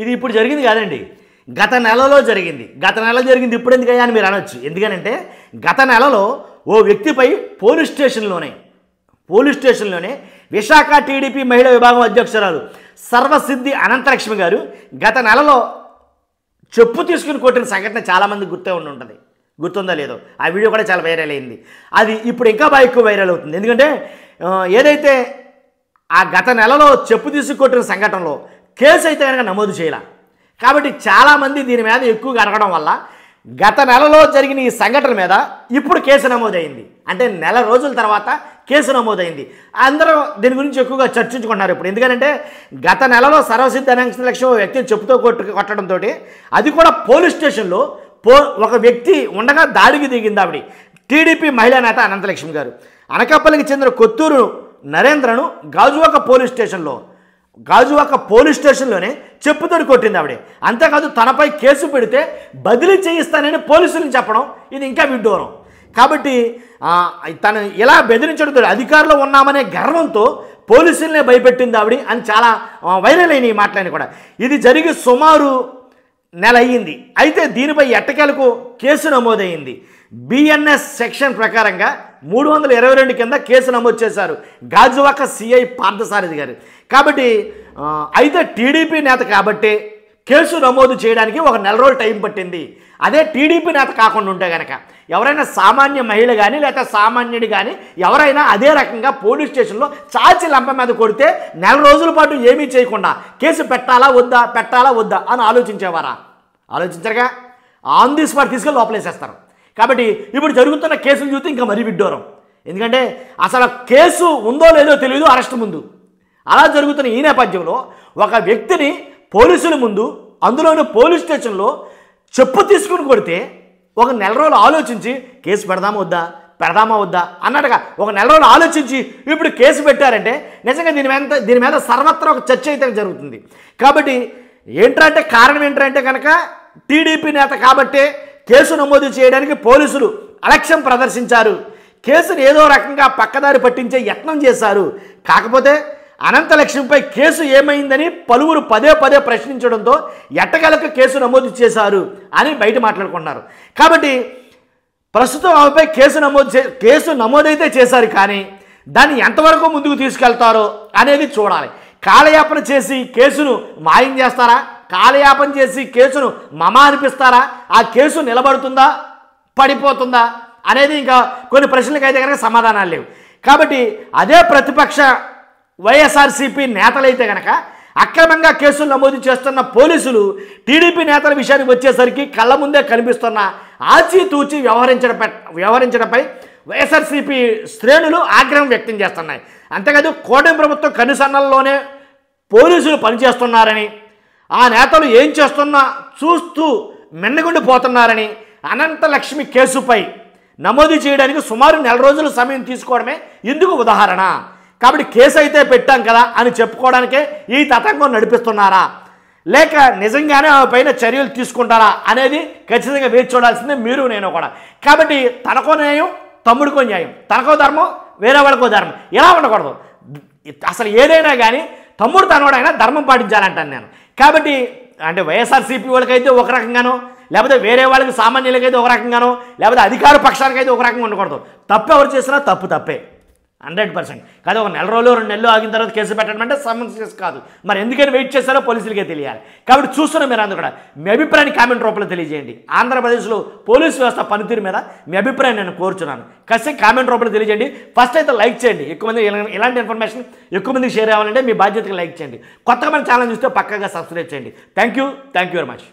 ఇది ఇప్పుడు జరిగింది కాదండి. గత నెలలో జరిగింది. గత నెల జరిగింది ఇప్పుడు ఎందుకయ్యా అని మీరు అనొచ్చు. ఎందుకనంటే గత నెలలో ఓ వ్యక్తిపై పోలీస్ స్టేషన్లోనే విశాఖ టీడీపీ మహిళా విభాగం అధ్యక్షురాలు సర్వసిద్ధి అనంతలక్ష్మి గారు గత నెలలో చెప్పు తీసుకుని కొట్టిన సంఘటన చాలామంది ఉంటుంది. గుర్తుందా లేదో ఆ వీడియో కూడా చాలా వైరల్ అయింది. అది ఇప్పుడు ఇంకా బాగా ఎక్కువ వైరల్ అవుతుంది. ఎందుకంటే ఏదైతే ఆ గత నెలలో చెప్పు తీసుకు కొట్టిన సంఘటనలో కేసు అయితే కనుక నమోదు చేయాల. కాబట్టి చాలామంది దీని మీద ఎక్కువగా అడగడం వల్ల గత నెలలో జరిగిన ఈ సంఘటన మీద ఇప్పుడు కేసు నమోదైంది. అంటే నెల రోజుల తర్వాత కేసు నమోదైంది. అందరూ దీని గురించి ఎక్కువగా చర్చించుకుంటున్నారు ఇప్పుడు. ఎందుకంటే గత నెలలో సర్వసిద్ధి అనంతలక్ష్మి వ్యక్తిని చెప్పుతో కొట్టడంతో అది కూడా పోలీస్ స్టేషన్లో ఒక వ్యక్తి ఉండగా దాడికి దిగింది ఆవిడ. టీడీపీ మహిళా నేత అనంతలక్ష్మి గారు అనకాపల్లికి చెందిన కొత్తూరు నరేంద్రను గాజువాక పోలీస్ స్టేషన్లోనే చెప్పుతోటి కొట్టింది ఆవిడ. అంతేకాదు తనపై కేసు పెడితే బదిలీ చేయిస్తానని పోలీసులకు చెప్పడం ఇది ఇంకా విడ్డూరం. కాబట్టి తను ఇలా బెదిరించడంతో అధికారంలో ఉన్నామనే గర్వంతో పోలీసులనే భయపెట్టింది ఆవిడ అని చాలా వైరల్ అయిన ఈ మాటలని కూడా. ఇది జరిగి సుమారు నెల అయ్యింది. అయితే దీనిపై ఎట్టకేలకు కేసు నమోదైంది. బిఎన్ఎస్ సెక్షన్ ప్రకారంగా 322 కింద కేసు నమోదు చేశారు గాజువాక సిఐ పార్థసారథి గారు. కాబట్టి అయితే టీడీపీ నేత కాబట్టి కేసు నమోదు చేయడానికి ఒక నెల రోజులు టైం పట్టింది. అదే టీడీపీ నేత కాకుండా ఉంటే కనుక ఎవరైనా సామాన్య మహిళ కానీ లేకపోతే సామాన్యుడు కానీ ఎవరైనా అదే రకంగా పోలీస్ స్టేషన్లో చాచి లంప మీద కొడితే నెల రోజుల పాటు ఏమీ చేయకుండా కేసు పెట్టాలా వద్దా అని ఆలోచించరుగా. ఆన్ ది స్పాట్ తీసుకెళ్ళి లోపలేసేస్తారు. కాబట్టి ఇప్పుడు జరుగుతున్న కేసులు చూస్తే ఇంకా మరీ విడ్డూరం. ఎందుకంటే అసలు కేసు ఉందో లేదో తెలియదు అరెస్ట్ ముందు. అలా జరుగుతున్న ఈ నేపథ్యంలో ఒక వ్యక్తిని పోలీసుల ముందు అందులోని పోలీస్ స్టేషన్లో చెప్పు తీసుకుని కొడితే ఒక నెల రోజులు ఆలోచించి కేసు పెడదామా వద్దా అన్నట్టుగా ఒక నెల రోజులు ఆలోచించి ఇప్పుడు కేసు పెట్టారంటే నిజంగా దీని మీద సర్వత్రా ఒక చర్చ అయితే జరుగుతుంది. కాబట్టి కారణం ఏంటంటే కనుక టీడీపీ నేత కాబట్టే కేసు నమోదు చేయడానికి పోలీసులు అలక్ష్యం ప్రదర్శించారు. కేసును ఏదో రకంగా పక్కదారి పట్టించే యత్నం చేశారు. కాకపోతే అనంతలక్ష్మిపై కేసు ఏమైందని పలువురు పదే ప్రశ్నించడంతో ఎట్టకేలకు కేసు నమోదు చేశారు అని బయట మాట్లాడుకున్నారు. కాబట్టి ప్రస్తుతం ఆమెపై కేసు నమోదైతే చేశారు. కానీ దాన్ని ఎంతవరకు ముందుకు తీసుకెళ్తారో అనేది చూడాలి. కాలయాపన చేసి కేసును మాయం చేస్తారా, కాలయాపన చేసి కేసును అనిపిస్తారా, ఆ కేసు నిలబడుతుందా పడిపోతుందా అనేది ఇంకా కొన్ని ప్రశ్నలకైతే కనుక సమాధానాలు లేవు. కాబట్టి అదే ప్రతిపక్ష వైఎస్ఆర్సీపీ నేతలైతే కనుక అక్రమంగా కేసులు నమోదు చేస్తున్న పోలీసులు టీడీపీ నేతల విషయానికి వచ్చేసరికి కళ్ళ ముందే కనిపిస్తున్న ఆచితూచి వ్యవహరించడంపై వైఎస్ఆర్సీపీ శ్రేణులు ఆగ్రహం వ్యక్తం చేస్తున్నాయి. అంతేకాదు కూటమి ప్రభుత్వం కనుసన్నల్లోనే పోలీసులు పనిచేస్తున్నారని, ఆ నేతలు ఏం చేస్తున్నా చూస్తూ మిన్నగుండిపోతున్నారని అనంతలక్ష్మి కేసుపై నమోదు చేయడానికి సుమారు నెల రోజుల సమయం తీసుకోవడమే ఇందుకు ఉదాహరణ. కాబట్టి కేసు అయితే పెట్టాం కదా అని చెప్పుకోవడానికే ఈ తతంగం నడిపిస్తున్నారా, లేక నిజంగానే ఆమె పైన చర్యలు తీసుకుంటారా అనేది ఖచ్చితంగా వేచి చూడాల్సిందే మీరు నేను కూడా. కాబట్టి తనకో న్యాయం తమ్ముడికో న్యాయం, తనకో ధర్మం వేరే వాళ్ళకో ధర్మం ఇలా ఉండకూడదు. అసలు ఏదైనా కానీ తమ్ముడు తనవాడైనా ధర్మం పాటించాలంటాను నేను. కాబట్టి అంటే వైఎస్ఆర్సీపీ వాళ్ళకైతే ఒక రకంగానో, లేకపోతే వేరే వాళ్ళకి సామాన్యులకైతే ఒక రకంగానో, లేకపోతే అధికార పక్షానికైతే ఒక రకంగా ఉండకూడదు. తప్పు ఎవరు చేసినా తప్పే 100%. కాదు ఒక నెల రోజులు 2 నెలలు ఆగిన తర్వాత కేసు పెట్టడం అంటే సమస్య కాదు. మరి ఎందుకని వెయిట్ చేస్తారో పోలీసులకే తెలియాలి. కాబట్టి చూస్తున్న మీరు అందరూ కూడా మీ అభిప్రాయాన్ని కామెంట్ రూపంలో తెలియజేయండి. ఆంధ్రప్రదేశ్లో పోలీసు వ్యవస్థ పనితీరు మీద మీ అభిప్రాయం నేను కోరుచున్నాను. ఖచ్చితంగా కామెంట్ రూపంలో తెలియజేయండి. ఫస్ట్ అయితే లైక్ చేయండి. ఎక్కువ మంది ఇలాంటి ఇన్ఫర్మేషన్ ఎక్కువ మందికి షేర్ అవ్వాలంటే మీ బాధ్యతగా లైక్ చేయండి. కొత్తగా మన ఛానల్ చూస్తే పక్కగా సబ్స్క్రైబ్ చేయండి. Thank you very much.